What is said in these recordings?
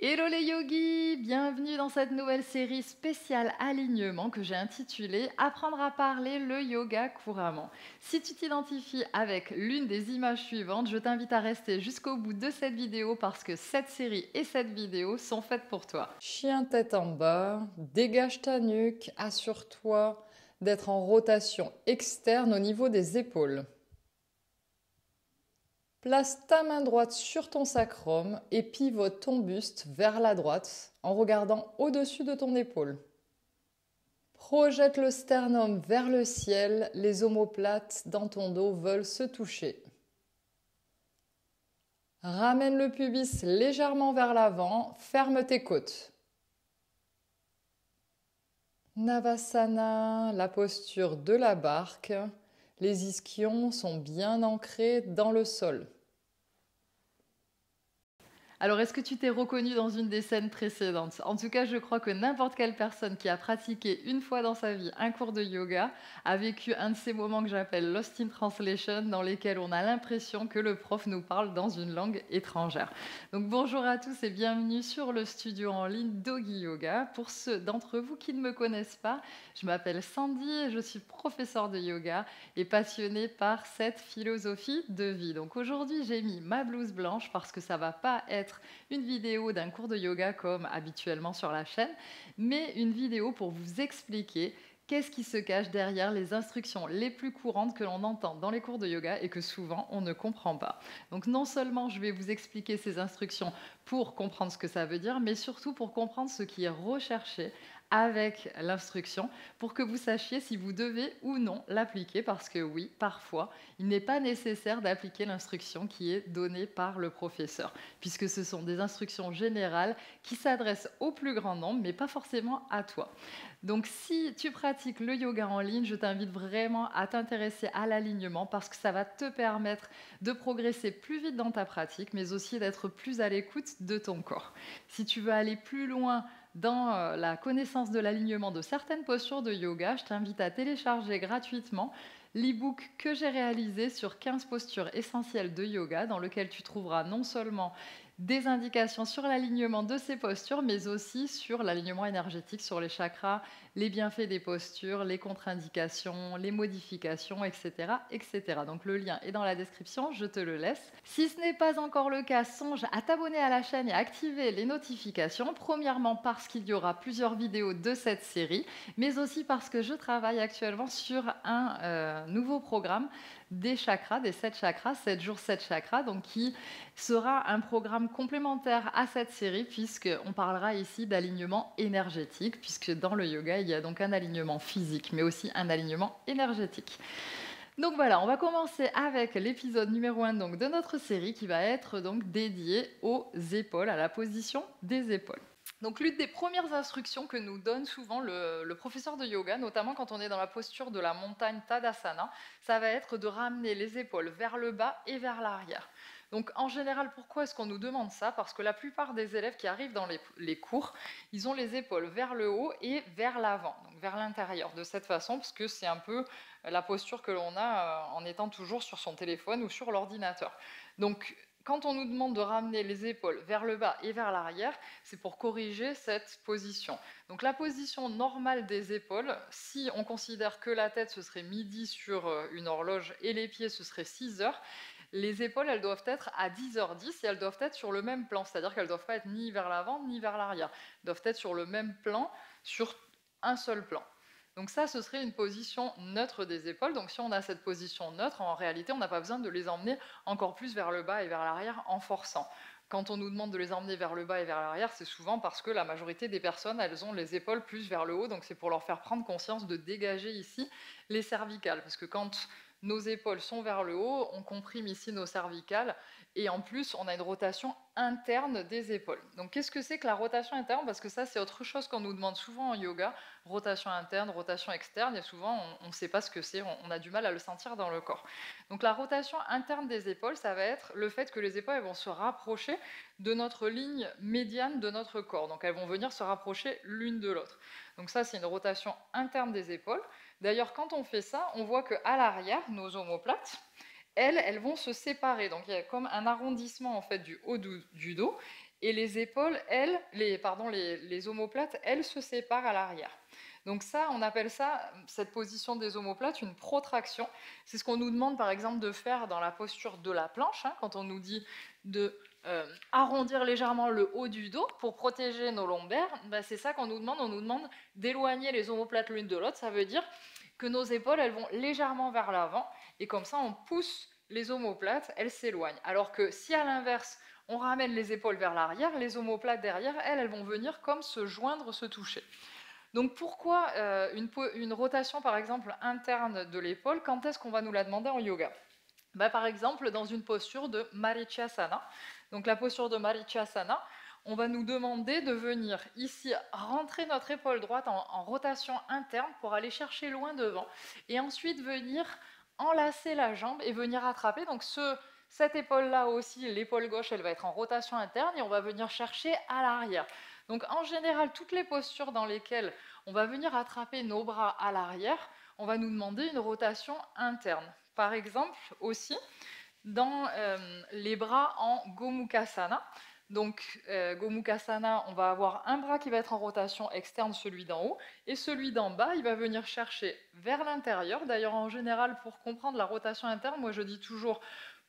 Hello les yogis, bienvenue dans cette nouvelle série spéciale alignement que j'ai intitulée Apprendre à parler le yoga couramment. Si tu t'identifies avec l'une des images suivantes, je t'invite à rester jusqu'au bout de cette vidéo parce que cette série et cette vidéo sont faites pour toi. Chien tête en bas, dégage ta nuque, assure-toi d'être en rotation externe au niveau des épaules. Place ta main droite sur ton sacrum et pivote ton buste vers la droite en regardant au-dessus de ton épaule. Projette le sternum vers le ciel, les omoplates dans ton dos veulent se toucher. Ramène le pubis légèrement vers l'avant, ferme tes côtes. Navasana, la posture de la barque. Les ischions sont bien ancrés dans le sol. Alors, est-ce que tu t'es reconnu dans une des scènes précédentes? En tout cas, je crois que n'importe quelle personne qui a pratiqué une fois dans sa vie un cours de yoga a vécu un de ces moments que j'appelle Lost in Translation, dans lesquels on a l'impression que le prof nous parle dans une langue étrangère. Donc, bonjour à tous et bienvenue sur le studio en ligne Doggy Yoga. Pour ceux d'entre vous qui ne me connaissent pas, je m'appelle Sandy et je suis professeure de yoga et passionnée par cette philosophie de vie. Donc, aujourd'hui, j'ai mis ma blouse blanche parce que ça va pas être une vidéo d'un cours de yoga comme habituellement sur la chaîne, mais une vidéo pour vous expliquer qu'est-ce qui se cache derrière les instructions les plus courantes que l'on entend dans les cours de yoga et que souvent on ne comprend pas. Donc non seulement je vais vous expliquer ces instructions pour comprendre ce que ça veut dire, mais surtout pour comprendre ce qui est recherché avec l'instruction pour que vous sachiez si vous devez ou non l'appliquer parce que oui, parfois, il n'est pas nécessaire d'appliquer l'instruction qui est donnée par le professeur puisque ce sont des instructions générales qui s'adressent au plus grand nombre mais pas forcément à toi. Donc si tu pratiques le yoga en ligne, je t'invite vraiment à t'intéresser à l'alignement parce que ça va te permettre de progresser plus vite dans ta pratique mais aussi d'être plus à l'écoute de ton corps. Si tu veux aller plus loin dans la connaissance de l'alignement de certaines postures de yoga, je t'invite à télécharger gratuitement l'e-book que j'ai réalisé sur 15 postures essentielles de yoga, dans lequel tu trouveras non seulement des indications sur l'alignement de ces postures, mais aussi sur l'alignement énergétique, sur les chakras, les bienfaits des postures, les contre-indications, les modifications, etc., etc. Donc le lien est dans la description, je te le laisse. Si ce n'est pas encore le cas, songe à t'abonner à la chaîne et à activer les notifications. Premièrement parce qu'il y aura plusieurs vidéos de cette série, mais aussi parce que je travaille actuellement sur un nouveau programme des chakras, des 7 chakras, 7 jours 7 chakras, donc qui sera un programme complémentaire à cette série puisqu'on parlera ici d'alignement énergétique, puisque dans le yoga, il y a donc un alignement physique, mais aussi un alignement énergétique. Donc voilà, on va commencer avec l'épisode numéro 1 donc, de notre série qui va être donc dédié aux épaules, à la position des épaules. Donc l'une des premières instructions que nous donne souvent le professeur de yoga, notamment quand on est dans la posture de la montagne Tadasana, ça va être de ramener les épaules vers le bas et vers l'arrière. Donc en général, pourquoi est-ce qu'on nous demande ça? Parce que la plupart des élèves qui arrivent dans les cours, ils ont les épaules vers le haut et vers l'avant, donc vers l'intérieur, de cette façon, parce que c'est un peu la posture que l'on a en étant toujours sur son téléphone ou sur l'ordinateur. Donc quand on nous demande de ramener les épaules vers le bas et vers l'arrière, c'est pour corriger cette position. Donc la position normale des épaules, si on considère que la tête ce serait midi sur une horloge et les pieds ce serait 6 heures, les épaules elles doivent être à 10h10 et elles doivent être sur le même plan, c'est-à-dire qu'elles ne doivent pas être ni vers l'avant ni vers l'arrière, elles doivent être sur le même plan, sur un seul plan. Donc ça, ce serait une position neutre des épaules. Donc si on a cette position neutre, en réalité, on n'a pas besoin de les emmener encore plus vers le bas et vers l'arrière en forçant. Quand on nous demande de les emmener vers le bas et vers l'arrière, c'est souvent parce que la majorité des personnes, elles ont les épaules plus vers le haut, donc c'est pour leur faire prendre conscience de dégager ici les cervicales. Parce que quand nos épaules sont vers le haut, on comprime ici nos cervicales, et en plus, on a une rotation interne des épaules. Donc qu'est-ce que c'est que la rotation interne? Parce que ça, c'est autre chose qu'on nous demande souvent en yoga, rotation interne, rotation externe, et souvent, on ne sait pas ce que c'est, on a du mal à le sentir dans le corps. Donc la rotation interne des épaules, ça va être le fait que les épaules elles vont se rapprocher de notre ligne médiane de notre corps. Donc elles vont venir se rapprocher l'une de l'autre. Donc ça, c'est une rotation interne des épaules. D'ailleurs, quand on fait ça, on voit qu'à l'arrière, nos omoplates, elles vont se séparer. Donc il y a comme un arrondissement en fait du haut du dos. Et les épaules, elles, les omoplates, elles se séparent à l'arrière. Donc ça, on appelle ça, cette position des omoplates, une protraction. C'est ce qu'on nous demande par exemple de faire dans la posture de la planche, hein, quand on nous dit de arrondir légèrement le haut du dos pour protéger nos lombaires. Ben, c'est ça qu'on nous demande. On nous demande d'éloigner les omoplates l'une de l'autre. Ça veut dire que nos épaules, elles vont légèrement vers l'avant, et comme ça, on pousse les omoplates, elles s'éloignent. Alors que si à l'inverse, on ramène les épaules vers l'arrière, les omoplates derrière, elles vont venir comme se joindre, se toucher. Donc pourquoi une rotation, par exemple, interne de l'épaule, quand est-ce qu'on va nous la demander en yoga? Par exemple, dans une posture de Marichasana. Donc la posture de Marichasana, on va nous demander de venir ici rentrer notre épaule droite en rotation interne pour aller chercher loin devant, et ensuite venir enlacer la jambe et venir attraper. Donc cette épaule-là aussi, l'épaule gauche, elle va être en rotation interne et on va venir chercher à l'arrière. Donc en général, toutes les postures dans lesquelles on va venir attraper nos bras à l'arrière, on va nous demander une rotation interne. Par exemple, aussi, dans les bras en Gomukhasana. Donc, Gomukhasana, on va avoir un bras qui va être en rotation externe, celui d'en haut, et celui d'en bas, il va venir chercher vers l'intérieur. D'ailleurs, en général, pour comprendre la rotation interne, moi je dis toujours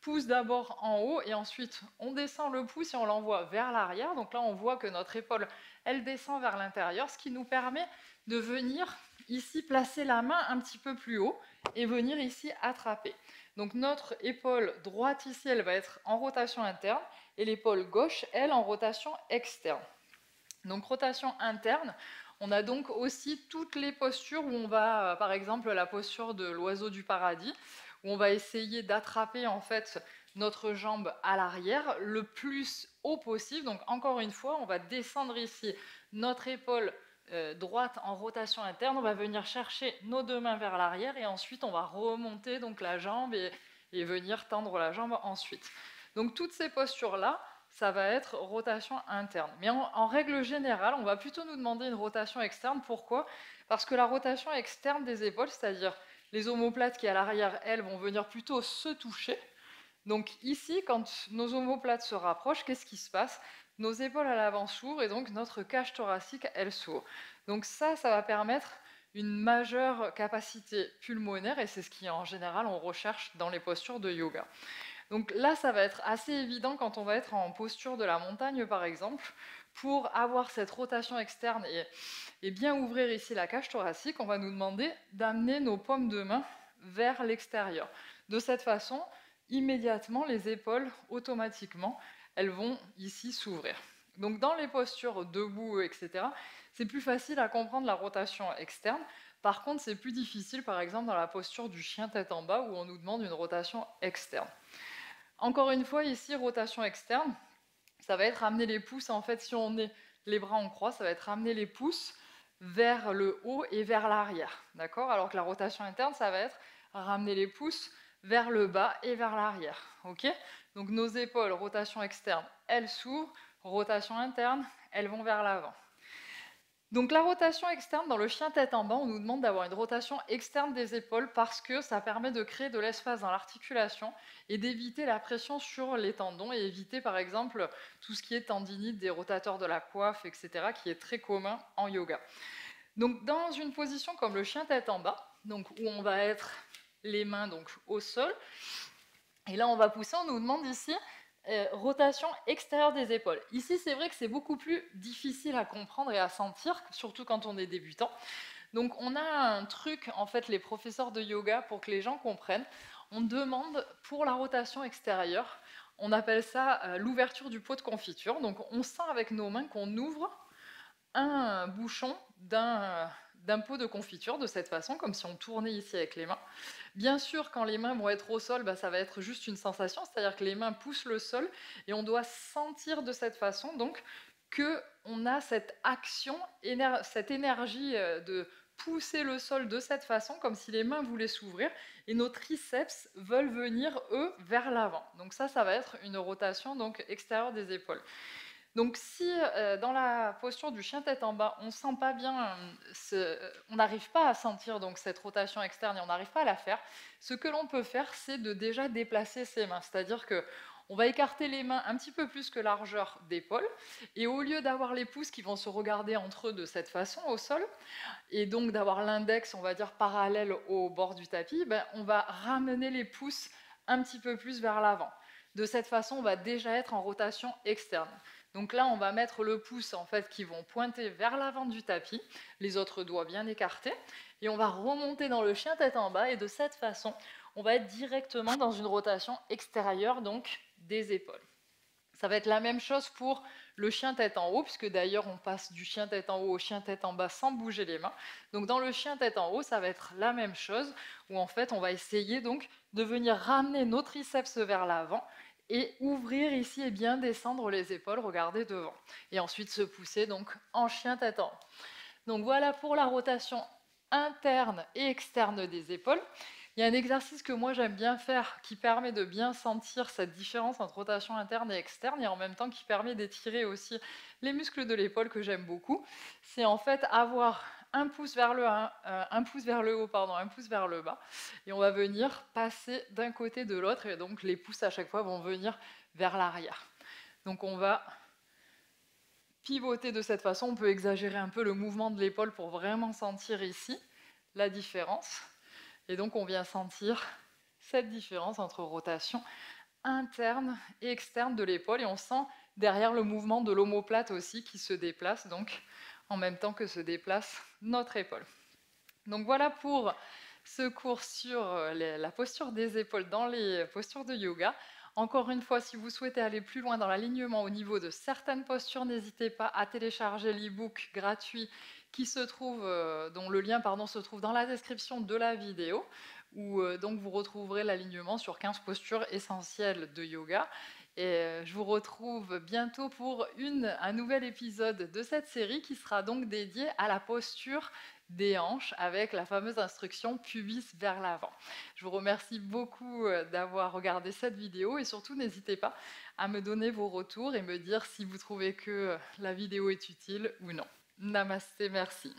pouce d'abord en haut, et ensuite on descend le pouce et on l'envoie vers l'arrière. Donc là, on voit que notre épaule, elle descend vers l'intérieur, ce qui nous permet de venir ici placer la main un petit peu plus haut et venir ici attraper. Donc notre épaule droite ici, elle va être en rotation interne, et l'épaule gauche, elle, en rotation externe. Donc rotation interne, on a donc aussi toutes les postures où on va, par exemple, la posture de l'oiseau du paradis, où on va essayer d'attraper en fait notre jambe à l'arrière le plus haut possible. Donc encore une fois, on va descendre ici notre épaule droite en rotation interne, on va venir chercher nos deux mains vers l'arrière, et ensuite on va remonter donc la jambe et venir tendre la jambe ensuite. Donc toutes ces postures-là, ça va être rotation interne. Mais en règle générale, on va plutôt nous demander une rotation externe. Pourquoi? Parce que la rotation externe des épaules, c'est-à-dire les omoplates qui à l'arrière, elles, vont venir plutôt se toucher. Donc ici, quand nos omoplates se rapprochent, qu'est-ce qui se passe? Nos épaules à l'avant s'ouvrent, et donc notre cage thoracique, elle s'ouvre. Donc ça va permettre une majeure capacité pulmonaire, et c'est ce qui en général on recherche dans les postures de yoga. Donc là, ça va être assez évident quand on va être en posture de la montagne, par exemple, pour avoir cette rotation externe et bien ouvrir ici la cage thoracique, on va nous demander d'amener nos paumes de main vers l'extérieur. De cette façon, immédiatement, les épaules, automatiquement, elles vont ici s'ouvrir. Donc dans les postures debout, etc., c'est plus facile à comprendre la rotation externe. Par contre, c'est plus difficile, par exemple, dans la posture du chien tête en bas, où on nous demande une rotation externe. Encore une fois, ici, rotation externe, ça va être ramener les pouces, en fait, si on est les bras en croix, ça va être ramener les pouces vers le haut et vers l'arrière, d'accord? Alors que la rotation interne, ça va être ramener les pouces vers le bas et vers l'arrière, ok? Donc nos épaules, rotation externe, elles s'ouvrent, rotation interne, elles vont vers l'avant. Donc la rotation externe, dans le chien tête en bas, on nous demande d'avoir une rotation externe des épaules parce que ça permet de créer de l'espace dans l'articulation et d'éviter la pression sur les tendons, et éviter par exemple tout ce qui est tendinite des rotateurs de la coiffe, etc., qui est très commun en yoga. Donc dans une position comme le chien tête en bas, donc où on va être les mains donc au sol, et là on va pousser, on nous demande ici rotation extérieure des épaules. Ici, c'est vrai que c'est beaucoup plus difficile à comprendre et à sentir, surtout quand on est débutant. Donc, on a un truc, en fait, les professeurs de yoga, pour que les gens comprennent. On demande, pour la rotation extérieure, on appelle ça l'ouverture du pot de confiture. Donc, on sent avec nos mains qu'on ouvre un bouchon d'un pot de confiture de cette façon, comme si on tournait ici avec les mains. Bien sûr, quand les mains vont être au sol, ça va être juste une sensation, c'est-à-dire que les mains poussent le sol, et on doit sentir de cette façon donc qu'on a cette action, cette énergie de pousser le sol de cette façon, comme si les mains voulaient s'ouvrir, et nos triceps veulent venir, eux, vers l'avant. Donc ça va être une rotation donc extérieure des épaules. Donc si dans la posture du chien tête en bas, on sent pas bien, on n'arrive pas à sentir donc cette rotation externe et on n'arrive pas à la faire, ce que l'on peut faire, c'est de déjà déplacer ses mains. C'est-à-dire que On va écarter les mains un petit peu plus que largeur d'épaule. Et au lieu d'avoir les pouces qui vont se regarder entre eux de cette façon au sol, et donc d'avoir l'index, on va dire, parallèle au bord du tapis, ben, on va ramener les pouces un petit peu plus vers l'avant. De cette façon, on va déjà être en rotation externe. Donc là, on va mettre le pouce en fait qui vont pointer vers l'avant du tapis, les autres doigts bien écartés, et on va remonter dans le chien tête en bas, et de cette façon, on va être directement dans une rotation extérieure, donc des épaules. Ça va être la même chose pour le chien tête en haut, puisque d'ailleurs on passe du chien tête en haut au chien tête en bas sans bouger les mains. Donc dans le chien tête en haut, ça va être la même chose, où en fait on va essayer donc de venir ramener nos triceps vers l'avant, et ouvrir ici et bien descendre les épaules, regarder devant. Et ensuite se pousser donc en chien tête en haut. Donc voilà pour la rotation interne et externe des épaules. Il y a un exercice que moi j'aime bien faire qui permet de bien sentir cette différence entre rotation interne et externe et en même temps qui permet d'étirer aussi les muscles de l'épaule que j'aime beaucoup. C'est en fait avoir un pouce vers le haut, un pouce vers le bas, et on va venir passer d'un côté de l'autre, et donc les pouces à chaque fois vont venir vers l'arrière. Donc on va pivoter de cette façon, on peut exagérer un peu le mouvement de l'épaule pour vraiment sentir ici la différence. Et donc on vient sentir cette différence entre rotation interne et externe de l'épaule, et on sent derrière le mouvement de l'omoplate aussi qui se déplace, donc en même temps que se déplace notre épaule. Donc voilà pour ce cours sur la posture des épaules dans les postures de yoga. Encore une fois, si vous souhaitez aller plus loin dans l'alignement au niveau de certaines postures, n'hésitez pas à télécharger l'e-book gratuit qui se trouve, dont le lien se trouve dans la description de la vidéo, où donc vous retrouverez l'alignement sur 15 postures essentielles de yoga. Et je vous retrouve bientôt pour un nouvel épisode de cette série qui sera donc dédié à la posture des hanches avec la fameuse instruction pubis vers l'avant. Je vous remercie beaucoup d'avoir regardé cette vidéo, et surtout n'hésitez pas à me donner vos retours et me dire si vous trouvez que la vidéo est utile ou non. Namasté, merci.